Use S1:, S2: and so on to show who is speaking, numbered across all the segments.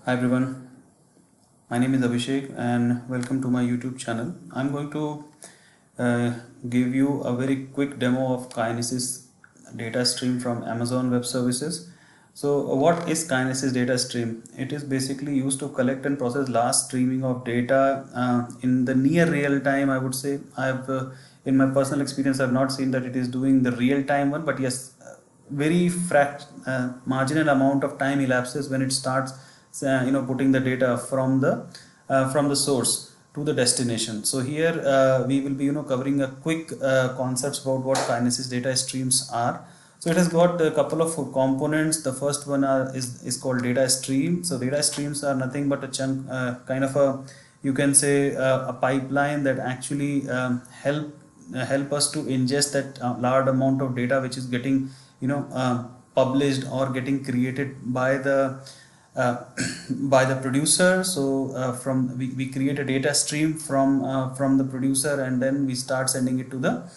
S1: Hi everyone, my name is Abhishek and welcome to my YouTube channel. I'm going to give you a very quick demo of Kinesis data stream from Amazon Web Services. So what is Kinesis data stream? It is basically used to collect and process large streaming of data in the near real time. I would say in my personal experience I've not seen that it is doing the real time one, but yes, very marginal amount of time elapses when it starts putting the data from the source to the destination. So here we will be covering a quick concepts about what Kinesis data streams are. So it has got a couple of components. The first one is called data stream. So data streams are nothing but a chunk, kind of a, you can say, a pipeline that actually help us to ingest that large amount of data which is getting published or getting created by the uh, by the producer. So from we create a data stream from the producer, and then we start sending it to the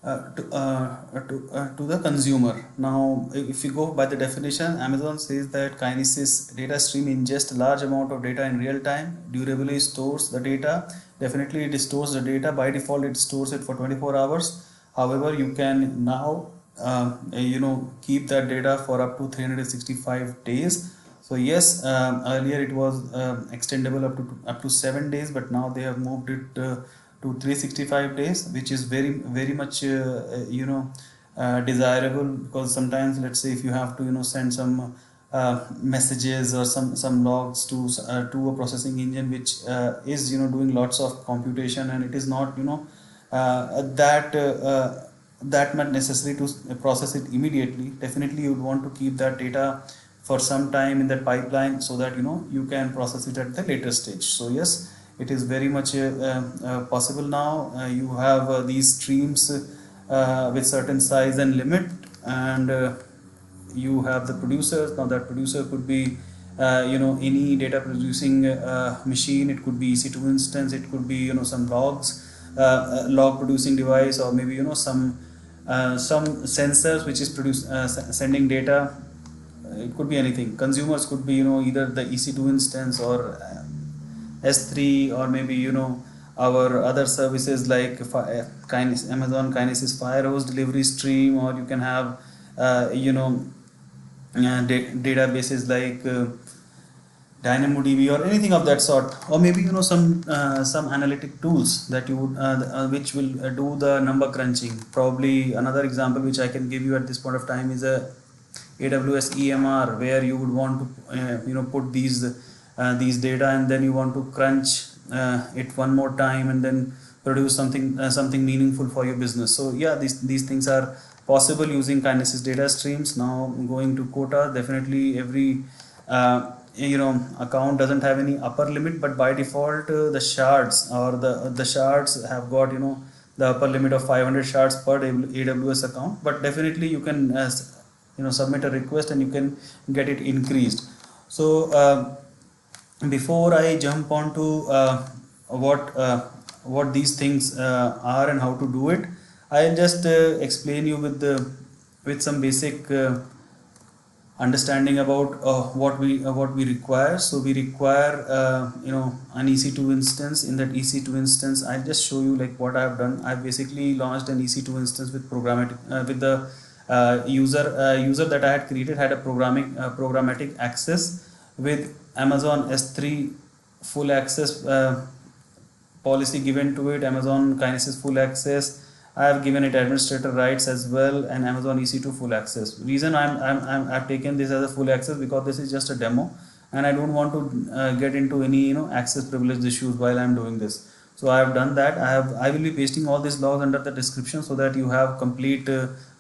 S1: to the consumer. Now, if you go by the definition, Amazon says that Kinesis data stream ingests a large amount of data in real time, durably stores the data. Definitely, it stores the data. By default, it stores it for 24 hours. However, you can now keep that data for up to 365 days. So yes, earlier it was extendable up to 7 days, but now they have moved it to 365 days, which is very much desirable, because sometimes, let's say, if you have to send some messages or some logs to a processing engine which is doing lots of computation, and it is not that much necessary to process it immediately. Definitely you would want to keep that data for some time in that pipeline, so that you can process it at the later stage. So yes, it is very much possible now. You have these streams with certain size and limit, and you have the producers. Now that producer could be any data producing machine. It could be EC2 instance, it could be some log producing device, or maybe some sensors which is sending data. It could be anything. Consumers could be either the EC2 instance or S3, or maybe our other services like Amazon Kinesis Firehose delivery stream, or you can have databases like DynamoDB or anything of that sort, or maybe some analytic tools that you would which will do the number crunching. Probably another example which I can give you at this point of time is a AWS EMR, where you would want to put these data, and then you want to crunch it one more time, and then produce something meaningful for your business. So yeah, these things are possible using Kinesis data streams. Now going to quota, definitely every account doesn't have any upper limit, but by default the shards, or the shards have got the upper limit of 500 shards per AWS account. But definitely you can submit a request and you can get it increased. So before I jump on to what these things are and how to do it, I'll just explain you with some basic understanding about what we require. So we require an EC2 instance. In that EC2 instance, I'll just show you like what I have done. I've basically launched an EC2 instance with programmatic with the user that I had created had a programmatic access with Amazon S3 full access policy given to it, Amazon Kinesis full access. I have given it administrator rights as well, and Amazon EC2 full access. Reason I've taken this as a full access, because this is just a demo, and I don't want to get into any access privilege issues while I'm doing this. So I have done that. I will be pasting all these logs under the description, so that you have complete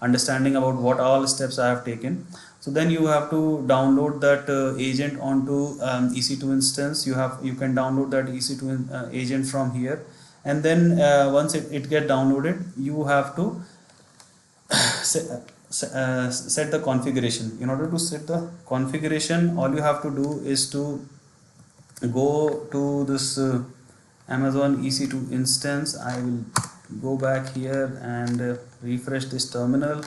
S1: understanding about what all steps I have taken. So then you have to download that agent onto EC2 instance. You can download that EC2 agent from here, and then once it get downloaded, you have to set the configuration. In order to set the configuration, all you have to do is to go to this Amazon EC2 instance. I will go back here and refresh this terminal.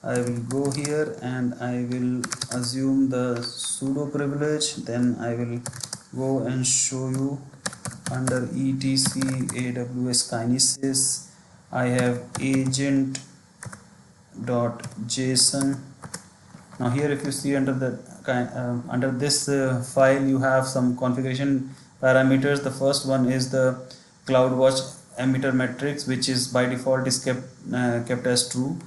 S1: I will go here and I will assume the sudo privilege. Then I will go and show you under etc AWS Kinesis. I have agent.json. Now here, if you see under the under this file, you have some configuration parameters. The first one is the CloudWatch emitter metrics, which is by default is kept as true.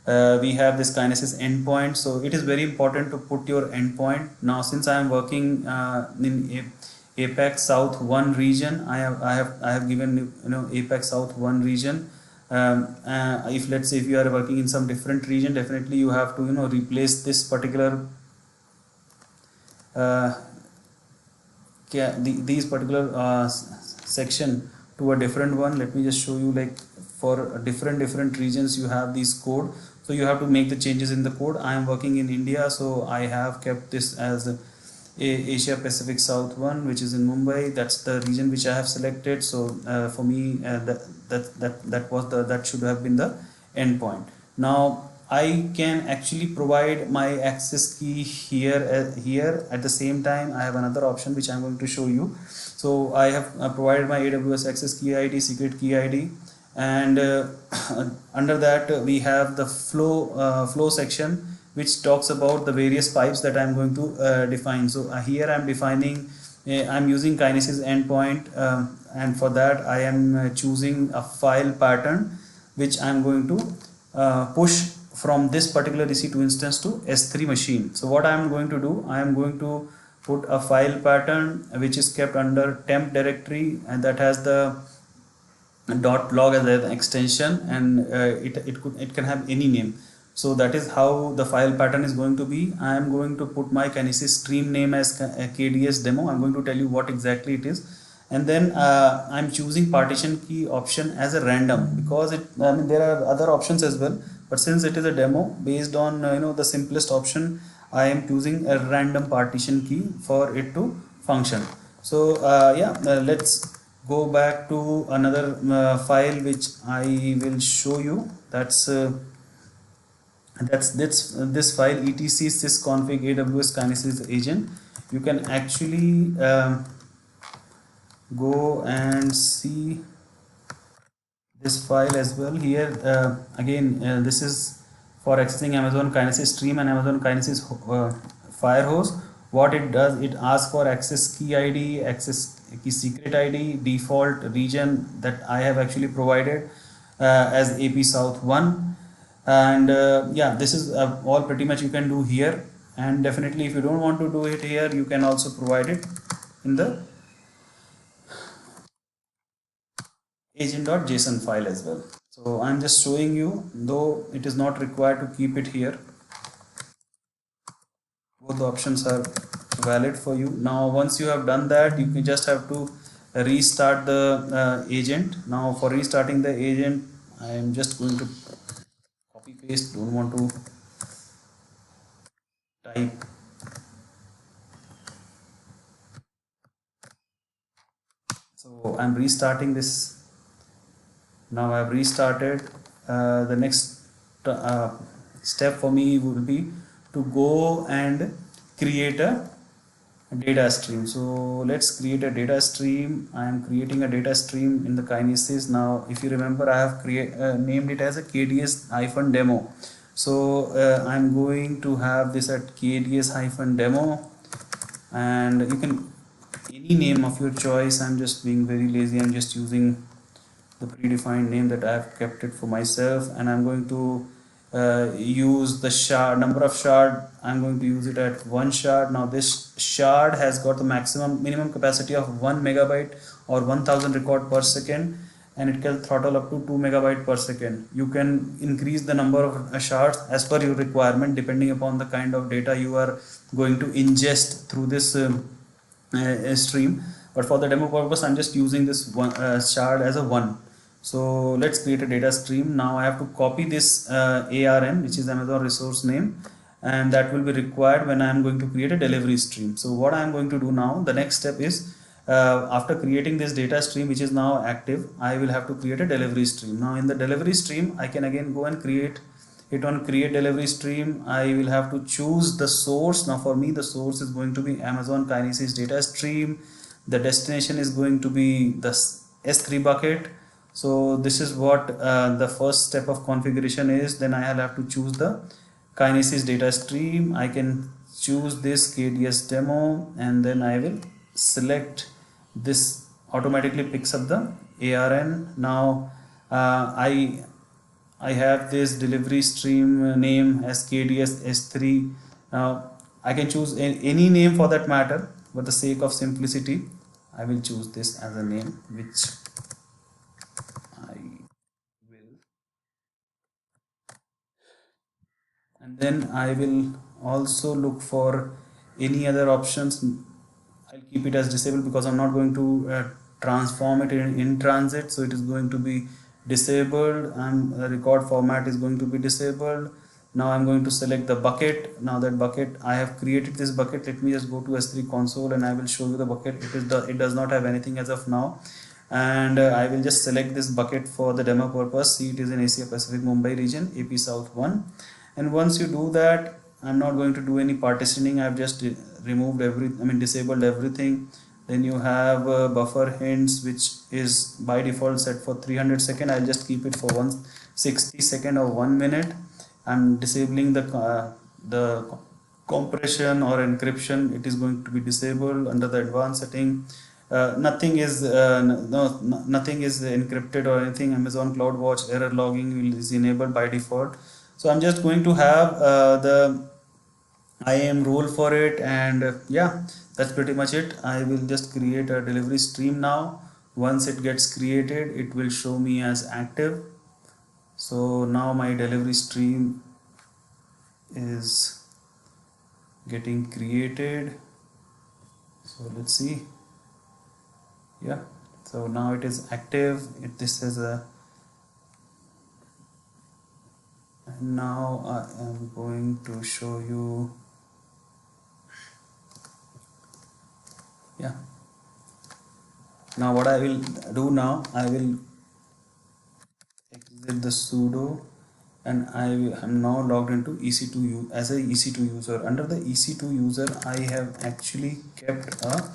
S1: We have this Kinesis endpoint, so it is very important to put your endpoint. Now since I am working in APAC South 1 region, I have given APAC South 1 region. If let's say if you are working in some different region, definitely you have to replace this particular uh, these particular section to a different one. Let me just show you, like for different regions you have these code, so you have to make the changes in the code. I am working in India, so I have kept this as Asia Pacific South 1, which is in Mumbai. That's the region which I have selected. So for me, that should have been the endpoint. Now I can actually provide my access key here at the same time. I have another option which I'm going to show you. So I have provided my AWS access key ID, secret key ID, and under that we have the flow section, which talks about the various pipes that I'm going to define. So here I'm defining, I'm using Kinesis endpoint, and for that I am choosing a file pattern which I'm going to push from this particular EC2 instance to S3 machine. So what I am going to do, I am going to put a file pattern which is kept under temp directory, and that has the .log as an extension, and it can have any name. So that is how the file pattern is going to be. I am going to put my Kinesis stream name as KDS demo. I'm going to tell you what exactly it is, and then I'm choosing partition key option as a random, because there are other options as well, but since it is a demo based on the simplest option, I am choosing a random partition key for it to function. So let's go back to another file which I will show you. That's this file etc sysconfig AWS Kinesis agent. You can actually go and see this file as well. Here again, this is for accessing Amazon Kinesis stream and Amazon Kinesis Firehose. What it does, it asks for access key ID, access key secret ID, default region that I have actually provided as AP South 1, and this is all pretty much you can do here. And definitely if you don't want to do it here, you can also provide it in the agent.json file as well. So I'm just showing you, though it is not required to keep it here. Both the options are valid for you. Now once you have done that, you can just have to restart the agent. Now for restarting the agent, I am just going to copy paste, don't want to type. So I'm restarting this. Now I've restarted. The next step for me will be to go and create a data stream. So let's create a data stream. I am creating a data stream in the Kinesis. Now if you remember, I have named it as a KDS-demo. So I'm going to have this at KDS-demo, and you can any name of your choice. I'm just being very lazy. I'm just using the predefined name that I have kept it for myself, and I'm going to use the number of shard. I'm going to use it at 1 shard. Now this shard has got the minimum capacity of 1 megabyte or 1000 record per second, and it can throttle up to 2 megabyte per second. You can increase the number of shards as per your requirement, depending upon the kind of data you are going to ingest through this stream. But for the demo purpose, I'm just using this one shard as a 1. So let's create a data stream. Now I have to copy this ARN, which is Amazon resource name, and that will be required when I am going to create a delivery stream. So what I am going to do now, the next step is, after creating this data stream which is now active, I will have to create a delivery stream. Now in the delivery stream, I can again go and create hit on create delivery stream, I will have to choose the source. Now for me the source is going to be Amazon Kinesis data stream. The destination is going to be the S3 bucket. So this is what the first step of configuration is. Then I'll have to choose the Kinesis data stream. I can choose this KDS demo, and then I will select this. Automatically picks up the ARN. Now I have this delivery stream name as KDS S3. Now I can choose any name for that matter. For the sake of simplicity, I will choose this as a name, which I will, and then I will also look for any other options. I'll keep it as disabled because I'm not going to transform it in transit, so it is going to be disabled, and the record format is going to be disabled. Now I'm going to select the bucket. Now that bucket, I have created this bucket. Let me just go to S3 console and I will show you the bucket. It does not have anything as of now, and I will just select this bucket for the demo purpose. See, it is in Asia Pacific Mumbai region, AP South 1. And once you do that, I'm not going to do any partitioning. I've just removed disabled everything. Then you have buffer hints, which is by default set for 300 second. I'll just keep it for 160 second or 1 minute. I'm disabling the compression or encryption. It is going to be disabled under the advanced setting. Nothing is nothing is encrypted or anything. Amazon CloudWatch error logging is enabled by default. So I'm just going to have the IAM role for it, and yeah, that's pretty much it. I will just create a delivery stream now. Once it gets created, it will show me as active. So now my delivery stream is getting created. So let's see. Yeah, so now it is active. This is a, and now I am going to show you. Yeah, now what I will do now, I will exit the sudo, and I am now logged into EC2 as a EC2 user. Under the EC2 user, I have actually kept a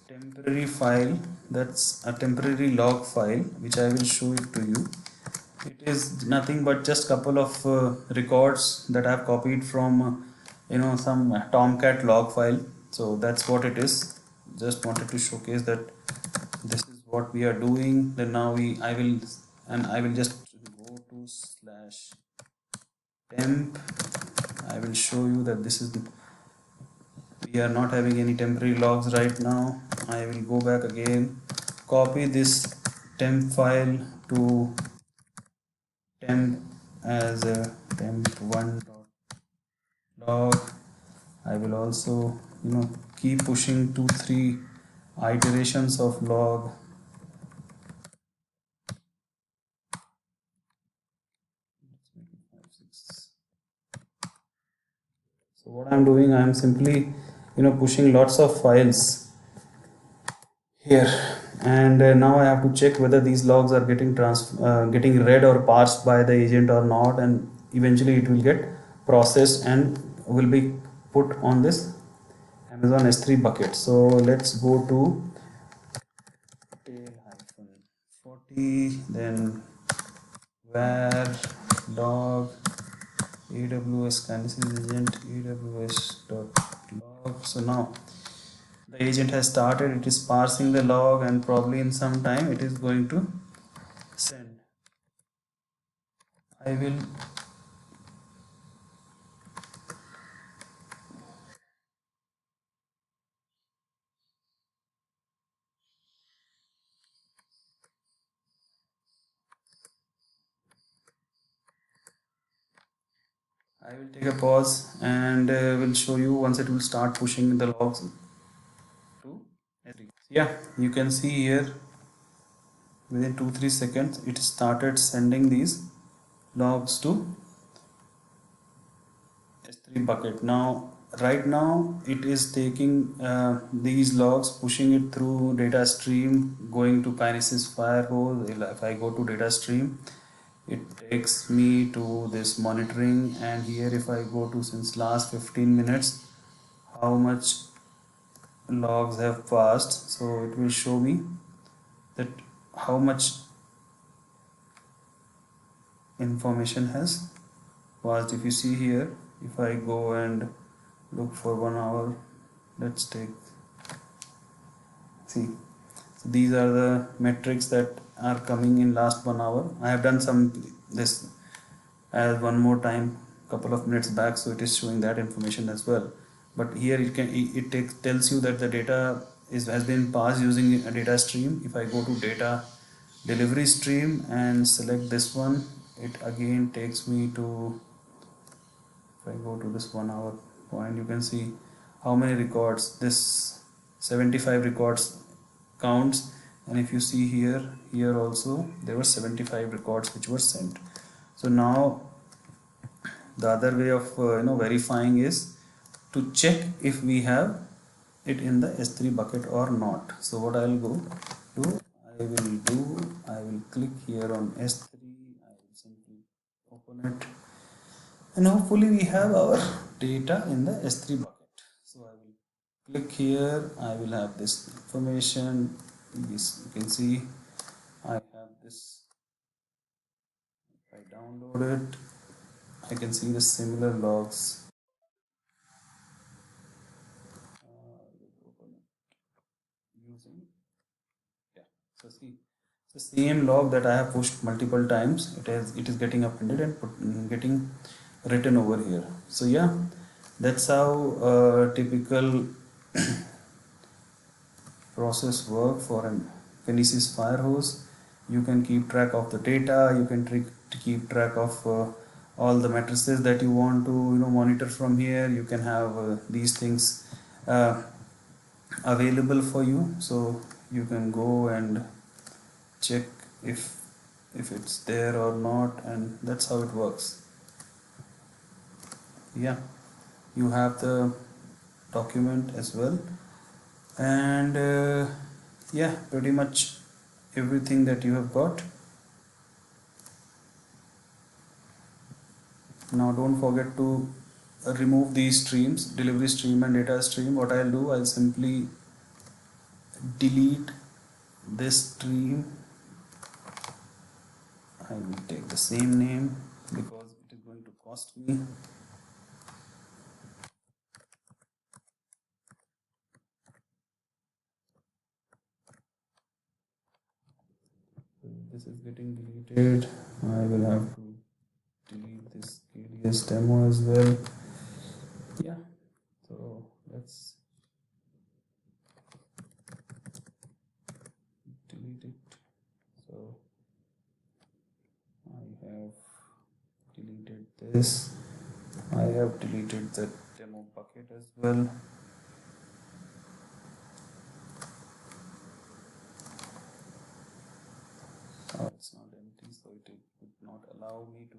S1: temporary file, that's a temporary log file, which I will show it to you. It is nothing but just couple of records that I have copied from some Tomcat log file. So that's what it is. Just wanted to showcase that this is what we are doing. Then now I will just go to /temp. I will show you that this is, we are not having any temporary logs right now. I will go back again, copy this temp file to temp as a temp1.log. I will also keep pushing 2-3 iterations of log. So what I'm doing, I'm simply pushing lots of files here, and now I have to check whether these logs are getting read or parsed by the agent or not, and eventually it will get processed and will be put on this Amazon S3 bucket. So let's go to tail-40, then where log AWS Kinesis agent aws.log. So now the agent has started. It is parsing the log, and probably in some time it is going to send. I will take a pause, and will show you once it will start pushing the logs to S3. Yeah, you can see here within 2-3 seconds it started sending these logs to S3 bucket. Now right now it is taking these logs, pushing it through data stream, going to Kinesis firehose. If I go to data stream, it takes me to this monitoring, and here if I go to since last 15 minutes how much logs have passed, so it will show me that how much information has passed. If you see here, if I go and look for 1 hour, let's take, see, so these are the metrics that are coming in last 1 hour. I have done some this as one more time couple of minutes back, so it is showing that information as well. But here tells you that the data has been passed using a data stream. If I go to data delivery stream and select this one, it again takes me to, if I go to this 1 hour point, you can see how many records this 75 records counts. And if you see here also there were 75 records which were sent. So now the other way of verifying is to check if we have it in the S3 bucket or not. So what I'll go do, I will click here on S3, I will simply open it, and hopefully we have our data in the S3 bucket. So I will click here, I will have this information. This you can see I have this. If I download it, I can see the similar logs. Open it using, yeah. So see, the same log that I have pushed multiple times, it is getting appended and getting written over here. So yeah, that's how typical process work for an Kinesis Firehose. You can keep track of the data, you can keep track of all the matrices that you want to monitor from here. You can have these things uh, available for you, so you can go and check if it's there or not, and that's how it works. Yeah, you have the document as well, and yeah, pretty much everything that you have got. Now don't forget to remove these streams, delivery stream and data stream. What I'll do, I'll simply delete this stream. I will take the same name because it is going to cost me. This is getting deleted. I will have to delete this KDS demo as well. Yeah, so let's delete it. So I have deleted this. I have deleted the demo bucket as well. Oh, it's not empty, so it would not allow me to.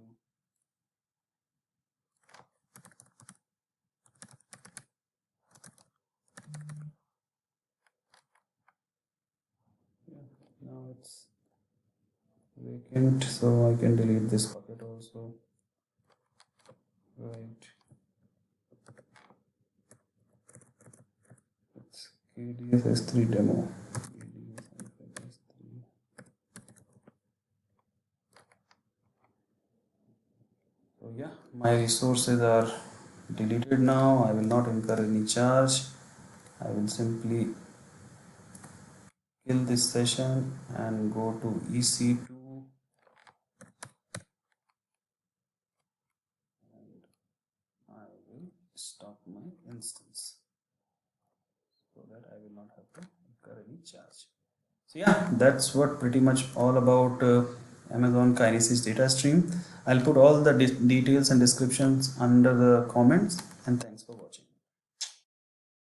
S1: Yeah, now it's vacant, so I can delete this bucket also. Right. It's KDS S3 demo. So yeah, my resources are deleted now. I will not incur any charge. I will simply kill this session and go to EC2 and I will stop my instance so that I will not have to incur any charge. So yeah, that's what pretty much all about Amazon Kinesis data stream. I'll put all the details and descriptions under the comments, and thanks for watching.